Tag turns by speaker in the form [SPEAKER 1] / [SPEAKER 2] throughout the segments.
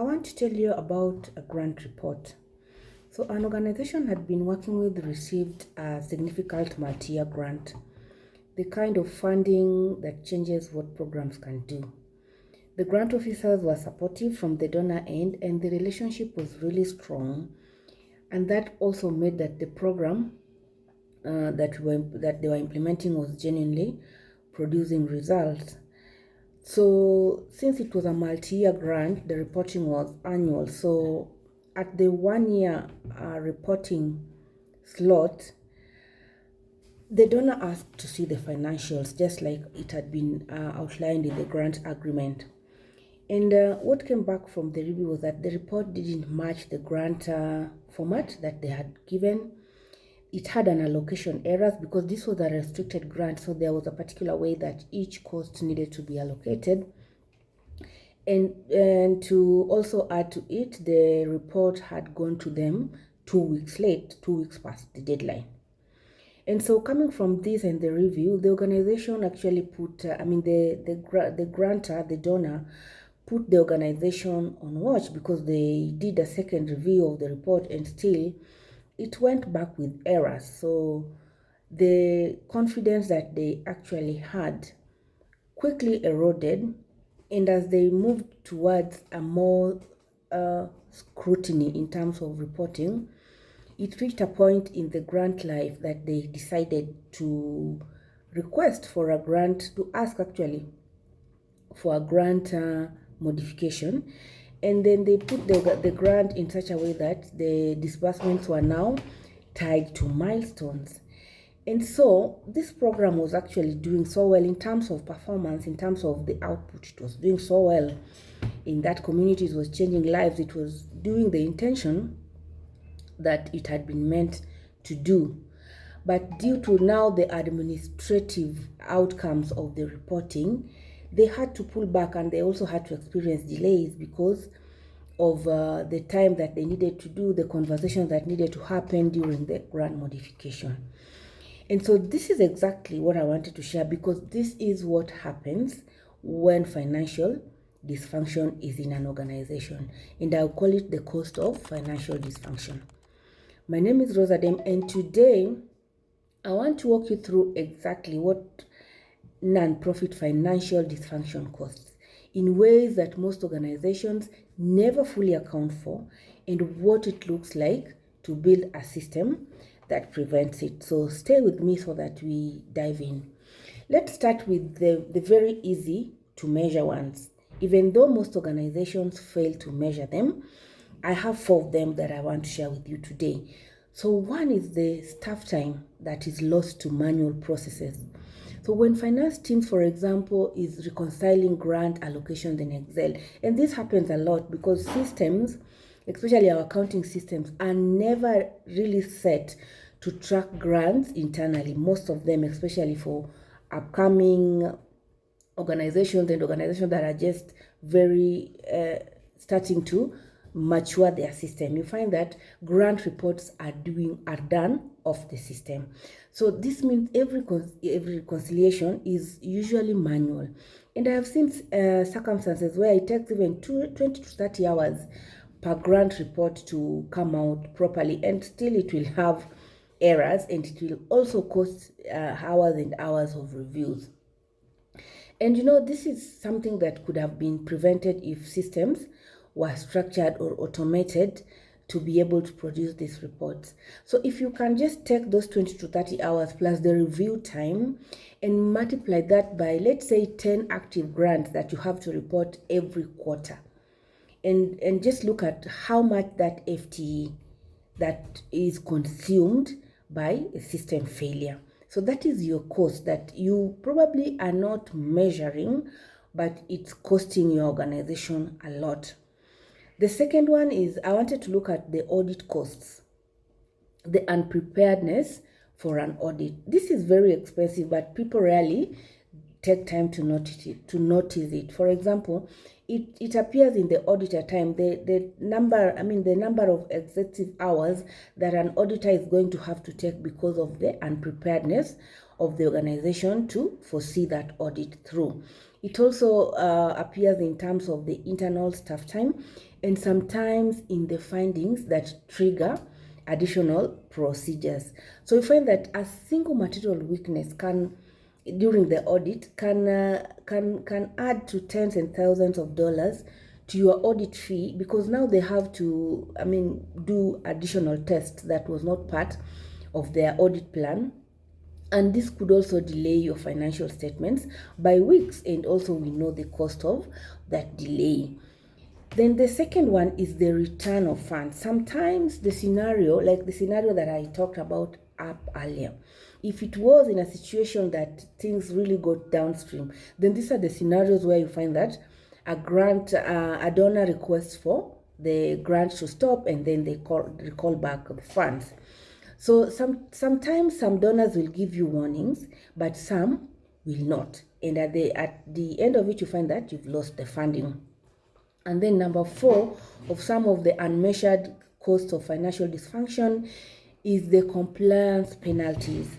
[SPEAKER 1] I want to tell you about a grant report. So an organization had been working with received a significant multi-year grant, the kind of funding that changes what programs can do. The grant officers were supportive from the donor end and the relationship was really strong, and that also made that the program that they were implementing was genuinely producing results. So since it was a multi-year grant, the reporting was annual. So at the 1 year reporting slot, the donor asked to see the financials, just like it had been outlined in the grant agreement. And what came back from the review was that the report didn't match the grant format that they had given. It had an allocation errors because this was a restricted grant, so there was a particular way that each cost needed to be allocated. And to also add to it, the report had gone to them 2 weeks late, 2 weeks past the deadline. And so coming from this and the review, the organization actually put, the grantor, the donor, put the organization on watch because they did a second review of the report and still it went back with errors. So the confidence that they actually had quickly eroded, and as they moved towards a more scrutiny in terms of reporting, it reached a point in the grant life that they decided to request for a grant, to ask actually for a grant modification. And then they put the grant in such a way that the disbursements were now tied to milestones. And so this program was actually doing so well in terms of performance, in terms of the output. It was doing so well in that community. It was changing lives. It was doing the intention that it had been meant to do. But due to now the administrative outcomes of the reporting, they had to pull back, and they also had to experience delays because of the time that they needed to do the conversations that needed to happen during the grant modification. And so this is exactly what I wanted to share, because this is what happens when financial dysfunction is in an organization, and I'll call it the cost of financial dysfunction. My name is Rosadem, and today I want to walk you through exactly what non-profit financial dysfunction costs in ways that most organizations never fully account for, and what it looks like to build a system that prevents it. So stay with me so that we dive in. Let's start with the very easy to measure ones. Even though most organizations fail to measure them, I have 4 of them that I want to share with you today. So one is the staff time that is lost to manual processes. So when finance teams, for example, is reconciling grant allocations in Excel, and this happens a lot because systems, especially our accounting systems, are never really set to track grants internally. Most of them, especially for upcoming organizations and organizations that are just very starting to mature their system, you find that grant reports are done off the system. So this means every reconciliation is usually manual, and I have seen circumstances where it takes even 20 to 30 hours per grant report to come out properly, and still it will have errors, and it will also cost hours and hours of reviews. And this is something that could have been prevented if systems were structured or automated to be able to produce these reports. So if you can just take those 20 to 30 hours plus the review time and multiply that by, let's say, 10 active grants that you have to report every quarter, and just look at how much that FTE that is consumed by a system failure. So that is your cost that you probably are not measuring, but it's costing your organization a lot. The second one is I wanted to look at the audit costs, the unpreparedness for an audit. This is very expensive, but people rarely take time to notice it. For example, it appears in the auditor time, the number of excessive hours that an auditor is going to have to take because of the unpreparedness of the organization to foresee that audit through. It also appears in terms of the internal staff time, and sometimes in the findings that trigger additional procedures. So you find that a single material weakness can, during the audit, can add to tens and thousands of dollars to your audit fee, because now they have to, do additional tests that was not part of their audit plan. And this could also delay your financial statements by weeks, and also we know the cost of that delay. Then the second one is the return of funds. Sometimes the scenario, like the scenario that I talked about up earlier, if it was in a situation that things really got downstream, then these are the scenarios where you find that a donor requests for the grant to stop, and then they recall back the funds. So sometimes some donors will give you warnings, but some will not. And at the end of it, you find that you've lost the funding. And then number 4 of some of the unmeasured costs of financial dysfunction is the compliance penalties.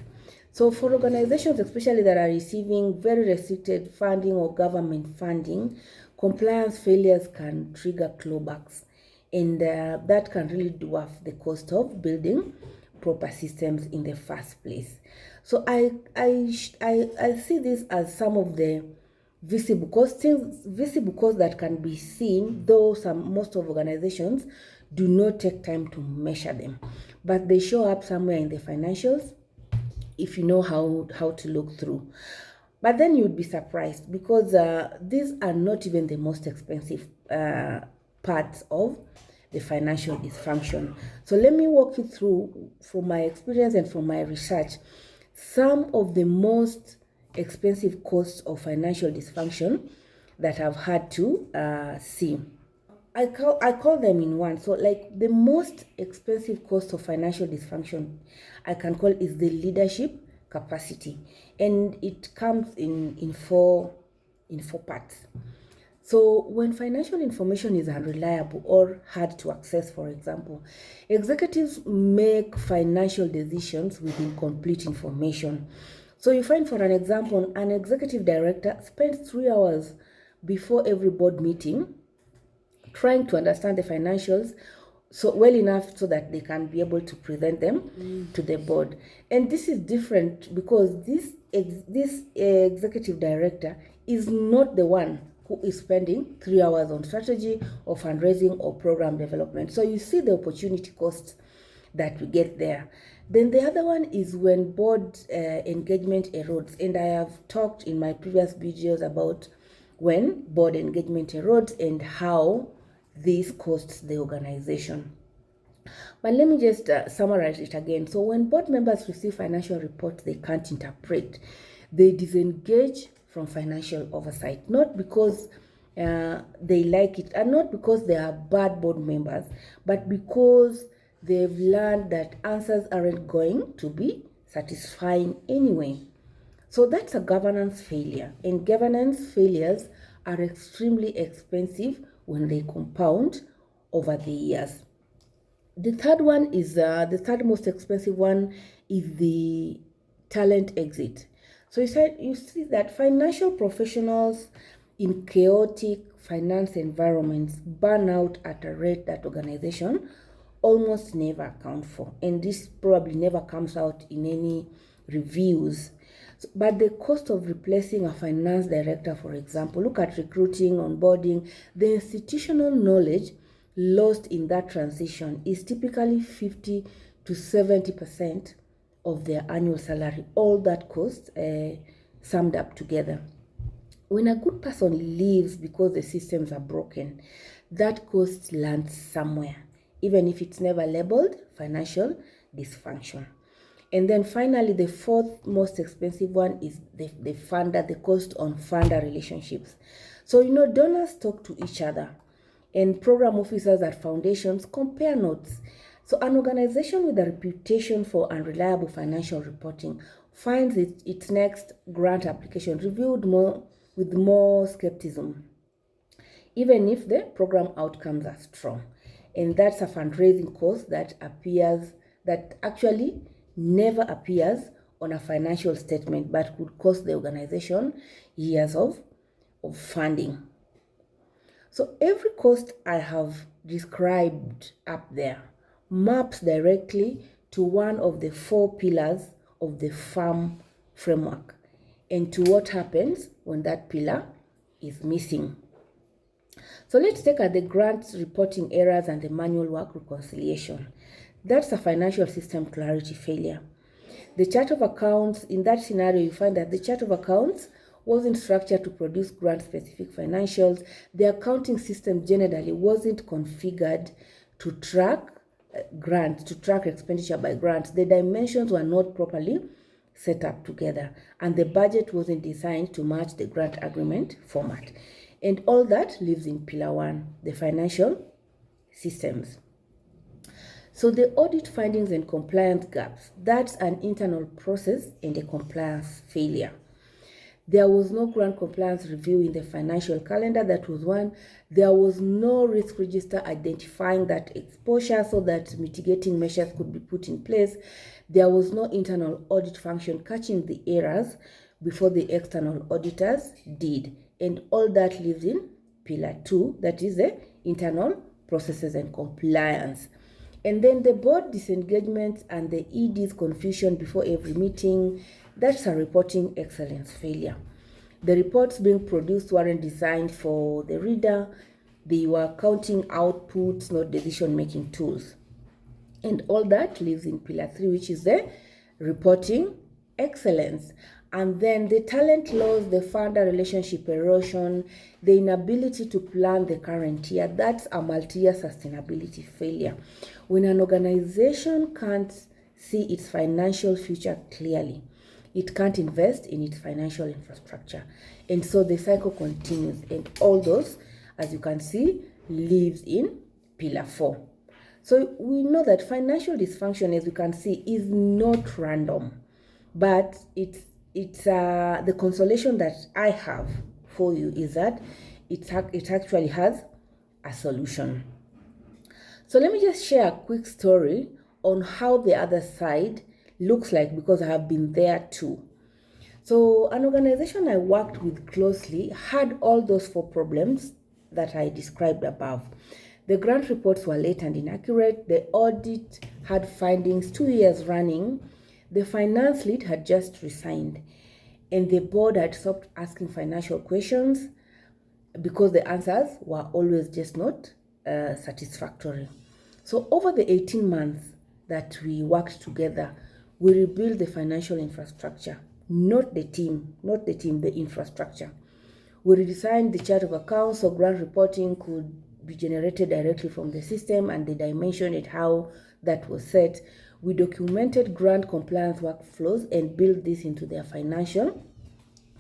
[SPEAKER 1] So for organizations, especially that are receiving very restricted funding or government funding, compliance failures can trigger clawbacks, and that can really dwarf the cost of building proper systems in the first place. So I see this as some of the visible costs that can be seen, though most of organizations do not take time to measure them, but they show up somewhere in the financials if you know how to look through. But then you'd be surprised, because these are not even the most expensive parts of the financial dysfunction. So let me walk you through, from my experience and from my research, some of the most expensive costs of financial dysfunction that I've had to see. I call them in one. So like the most expensive cost of financial dysfunction I can call is the leadership capacity, and it comes in four parts. So when financial information is unreliable or hard to access, for example, executives make financial decisions with incomplete information. So you find, for an example, an executive director spends 3 hours before every board meeting trying to understand the financials so well enough so that they can be able to present them to the board. And this is different because this executive director is not the one who is spending 3 hours on strategy or fundraising or program development. So you see the opportunity costs that we get there. Then the other one is when board engagement erodes, and I have talked in my previous videos about when board engagement erodes and how this costs the organization. But let me just summarize it again. So when board members receive financial reports they can't interpret, they disengage from financial oversight, not because they like it, and not because they are bad board members, but because they've learned that answers aren't going to be satisfying anyway. So that's a governance failure, and governance failures are extremely expensive when they compound over the years. The third one is the third most expensive one is the talent exit. So you see that financial professionals in chaotic finance environments burn out at a rate that organization almost never account for, and this probably never comes out in any reviews. But the cost of replacing a finance director, for example, look at recruiting, onboarding, the institutional knowledge lost in that transition is typically 50 to 70% of their annual salary. All that cost summed up together. When a good person leaves because the systems are broken, that cost lands somewhere, even if it's never labeled financial dysfunction. And then finally, the fourth most expensive one is the funder, the cost on funder relationships. So, donors talk to each other, and program officers at foundations compare notes. So an organization with a reputation for unreliable financial reporting finds its next grant application reviewed with more skepticism, even if the program outcomes are strong. And that's a fundraising cost that actually never appears on a financial statement, but could cost the organization years of funding. So every cost I have described up there maps directly to one of the 4 pillars of the farm framework and to what happens when that pillar is missing. So let's take at the grant reporting errors and the manual work reconciliation. That's a financial system clarity failure. The chart of accounts, in that scenario, you find that the chart of accounts wasn't structured to produce grant-specific financials. The accounting system generally wasn't configured to track grants, to track expenditure by grants. The dimensions were not properly set up together, and the budget wasn't designed to match the grant agreement format. And all that lives in Pillar 1, the financial systems. So the audit findings and compliance gaps, that's an internal process and a compliance failure. There was no grant compliance review in the financial calendar, that was one. There was no risk register identifying that exposure so that mitigating measures could be put in place. There was no internal audit function catching the errors before the external auditors did. And all that lives in Pillar 2, that is the internal processes and compliance. And then the board disengagement and the ED's confusion before every meeting, that's a reporting excellence failure. The reports being produced weren't designed for the reader. They were counting outputs, not decision-making tools. And all that lives in Pillar 3, which is the reporting excellence. And then the talent loss, the funder relationship erosion, the inability to plan the current year, that's a multi-year sustainability failure. When an organization can't see its financial future clearly, it can't invest in its financial infrastructure. And so the cycle continues. And all those, as you can see, lives in Pillar 4. So we know that financial dysfunction, as you can see, is not random, but it's the consolation that I have for you is that it actually has a solution. So let me just share a quick story on how the other side looks like, because I have been there too. So an organization I worked with closely had all those 4 problems that I described above. The grant reports were late and inaccurate. The audit had findings 2 years running. The finance lead had just resigned, and the board had stopped asking financial questions because the answers were always just not satisfactory. So over the 18 months that we worked together, we rebuilt the financial infrastructure, not the team, the infrastructure. We redesigned the chart of accounts so grant reporting could be generated directly from the system, and the dimension and how that was set. We documented grant compliance workflows and built this into their financial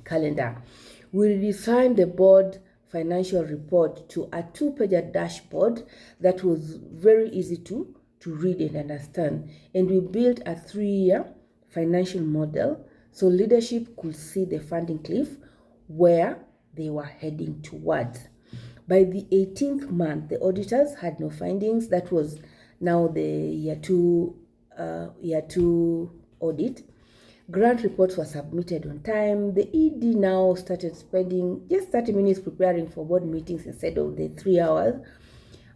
[SPEAKER 1] calendar. We redesigned the board financial report to a 2-page dashboard that was very easy to read and understand. And we built a 3-year financial model so leadership could see the funding cliff where they were heading towards. By the 18th month, the auditors had no findings. That was now the year two audit. Grant reports were submitted on time. The ED now started spending just 30 minutes preparing for board meetings instead of the 3 hours.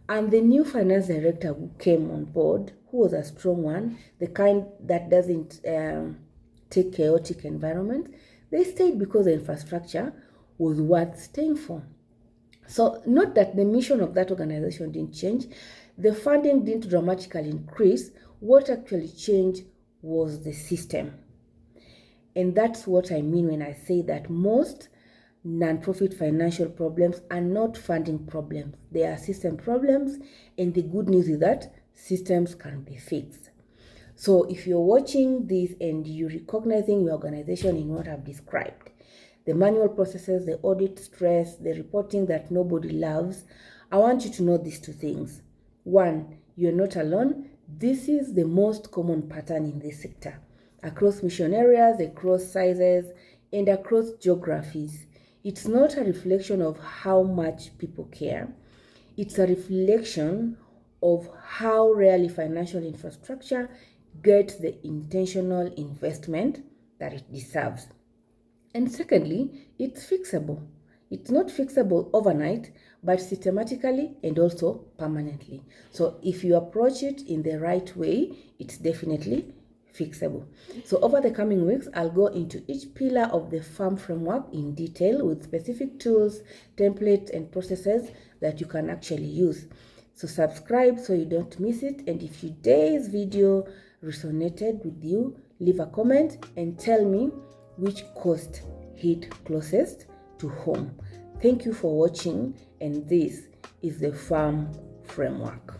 [SPEAKER 1] And the new finance director who came on board, who was a strong one, the kind that doesn't take chaotic environment, they stayed because the infrastructure was worth staying for. So not that the mission of that organization didn't change, the funding didn't dramatically increase. What actually changed was the system. And that's what I mean when I say that most non-profit financial problems are not funding problems. They are system problems, and the good news is that systems can be fixed. So if you're watching this and you're recognizing your organization in what I've described, the manual processes, the audit stress, the reporting that nobody loves, I want you to know these 2 things. 1, you're not alone. This is the most common pattern in this sector, across mission areas, across sizes, and across geographies. It's not a reflection of how much people care. It's a reflection of how rarely financial infrastructure gets the intentional investment that it deserves. And secondly, it's fixable. It's not fixable overnight, but systematically and also permanently. So if you approach it in the right way, it's definitely fixable. So over the coming weeks, I'll go into each pillar of the farm framework in detail with specific tools, templates, and processes that you can actually use. So subscribe so you don't miss it. And if today's video resonated with you, leave a comment and tell me which cost hit closest to home. Thank you for watching, and this is the farm framework.